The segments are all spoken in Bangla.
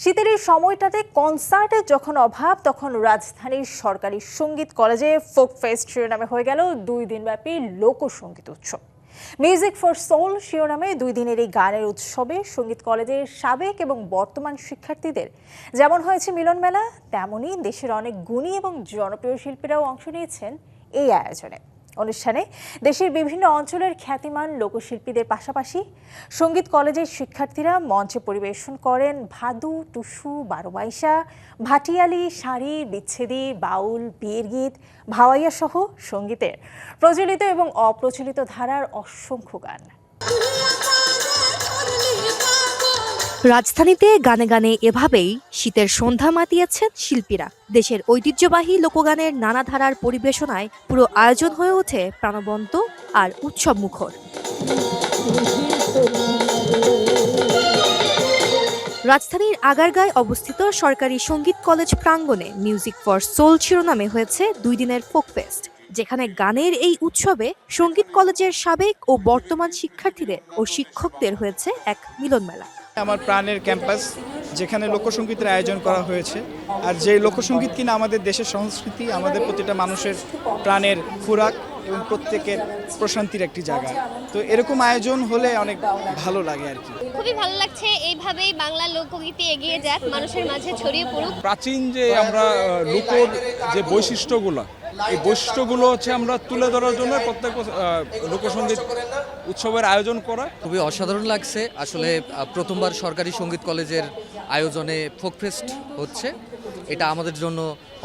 শীতের এই সময়টাতে কনসার্টের যখন অভাব, তখন রাজধানীর সরকারি সঙ্গীত কলেজে ফোক ফেস্ট শিরোনামে হয়ে গেল 2 দিনব্যাপী লোকসঙ্গীত উৎসব। মিউজিক ফর সোল শিরোনামে 2 দিনের এই গানের উৎসবে সঙ্গীত কলেজের সাবেক এবং বর্তমান শিক্ষার্থীদের যেমন হয়েছে মিলন মেলা, তেমনই দেশের অনেক গুণী এবং জনপ্রিয় শিল্পীরাও অংশ নিয়েছেন এই আয়োজনে। অনুষ্ঠানে দেশের বিভিন্ন অঞ্চলের খ্যাতিমান লোকশিল্পীদের পাশাপাশি সঙ্গীত কলেজের শিক্ষার্থীরা মঞ্চে পরিবেশন করেন ভাদু, টুসু, বারোমাইশা, ভাটিয়ালি, শাড়ি, বিচ্ছেদি, বাউল, বিয়ের গীত, ভাওয়াইয়া সহ সঙ্গীতের প্রচলিত এবং অপ্রচলিত ধারার অসংখ্য গান। রাজধানীতে গানে গানে এভাবেই শীতের সন্ধ্যা মাতিয়েছেন শিল্পীরা। দেশের ঐতিহ্যবাহী লোকগানের নানা ধারার পরিবেশনায় পুরো আয়োজন হয়ে ওঠে প্রাণবন্ত আর উৎসব মুখর। রাজধানীর আগারগাঁয় অবস্থিত সরকারি সঙ্গীত কলেজ প্রাঙ্গণে মিউজিক ফর সোল শিরোনামে হয়েছে 2 দিনের ফোক ফেস্ট, যেখানে গানের এই উৎসবে সঙ্গীত কলেজের সাবেক ও বর্তমান শিক্ষার্থীদের ও শিক্ষকদের হয়েছে এক মিলন মেলা। আমার প্রাণের ক্যাম্পাস, যেখানে লোকসঙ্গীতের আয়োজন করা হয়েছে, আর যে লোকসঙ্গীত কিনা আমাদের দেশের সংস্কৃতি, আমাদের প্রতিটা মানুষের প্রাণের খোরাক এবং প্রত্যেকের প্রশান্তির একটি জায়গা। তো এরকম আয়োজন হলে অনেক ভালো লাগে আর কি। খুবই ভালো লাগছে, এইভাবেই বাংলা লোকগীতি এগিয়ে যাক, মানুষের মাঝে ছড়িয়ে পড়ুক। প্রাচীন যে আমরা লোকর যে বৈশিষ্ট্যগুলো, এই বৈশিষ্ট্যগুলো হচ্ছে আমরা তুলে ধরার জন্য প্রত্যেক লোকসঙ্গীত উৎসবের আয়োজন করা খুবই অসাধারণ লাগছে। আসলে প্রথমবার সরকারি সঙ্গীত কলেজের আয়োজনে ফোক ফেস্ট হচ্ছে, এটা আমাদের জন্য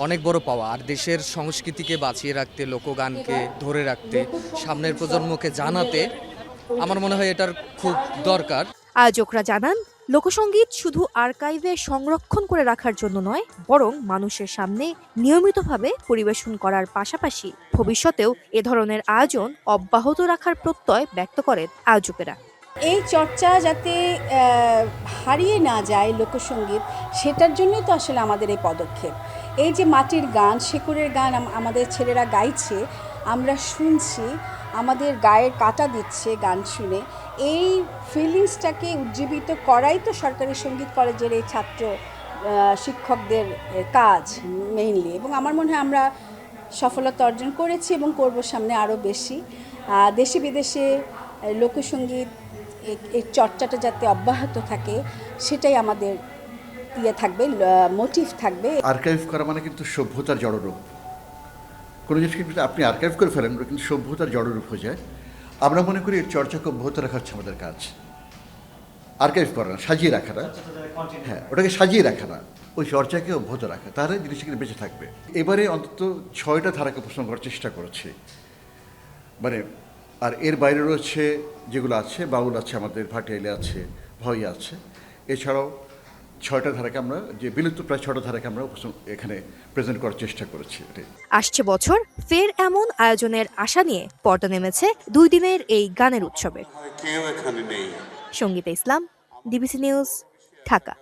অনেক বড় পাওয়া। আর দেশের সংস্কৃতিকে বাঁচিয়ে রাখতে, লোকগানকে ধরে রাখতে, সামনের প্রজন্মকে জানাতে আমার মনে হয় এটার খুব দরকার। আয়োজকরা জানান, লোকসঙ্গীত শুধু আর্কাইভে সংরক্ষণ করে রাখার জন্য নয়, বরং মানুষের সামনে নিয়মিতভাবে পরিবেশন করার পাশাপাশি ভবিষ্যতেও এ ধরনের আয়োজন অব্যাহত রাখার প্রত্যয় ব্যক্ত করেন আয়োজকেরা। এই চর্চা যাতে হারিয়ে না যায় লোকসঙ্গীত, সেটার জন্যই তো আসলে আমাদের এই পদক্ষেপ। এই যে মাটির গান, শেকড়ের গান আমাদের ছেলেরা গাইছে, আমরা শুনছি, আমাদের গায়ের কাটা দিচ্ছে গান শুনে। এই ফিলিংসটাকে উজ্জীবিত করাই তো সরকারি সঙ্গীত কলেজের এই ছাত্র শিক্ষকদের কাজ মেইনলি। এবং আমার মনে হয় আমরা সফলতা অর্জন করেছি এবং করব সামনে আরও বেশি। দেশে বিদেশে লোকসঙ্গীত এই চর্চাটা যাতে অব্যাহত থাকে, সেটাই আমাদের থাকবে, মোটিভ থাকবে। আর্কাইভ করা মানে কিন্তু সভ্যতার জড়রূপ। কোনো জিনিস কিন্তু আপনি আর্কাইভ করে ফেলেন, ওটা কিন্তু সভ্যতার জড়রূপ হয়ে যায়। আমরা মনে করি এর চর্চাকে অব্যাহত রাখা হচ্ছে আমাদের কাজ। আর্কাইভ করা না, সাজিয়ে রাখা না, হ্যাঁ, ওটাকে সাজিয়ে রাখা না, ওই চর্চাকে অব্যাহত রাখা, তাহলে জিনিসটা কিন্তু বেঁচে থাকবে। এবারে অন্তত 6টা ধারাকে উপস্থাপন করার চেষ্টা করেছি, মানে আর এর বাইরে রয়েছে যেগুলো আছে, বাউল আছে, আমাদের ভাটিয়ালি আছে, ভাওয়াইয়া আছে, এছাড়াও 6টা ধারাকে আমরা, যে বিলুপ্ত প্রায় 6টা ধারাকে আমরা এখানে প্রেজেন্ট করার চেষ্টা করেছি। আসছে বছর ফের এমন আয়োজনের আশা নিয়ে পর্দা নেমেছে 2 দিনের এই গানের উৎসবে। সঙ্গীতা ইসলাম, ডিবিসি নিউজ, ঢাকা।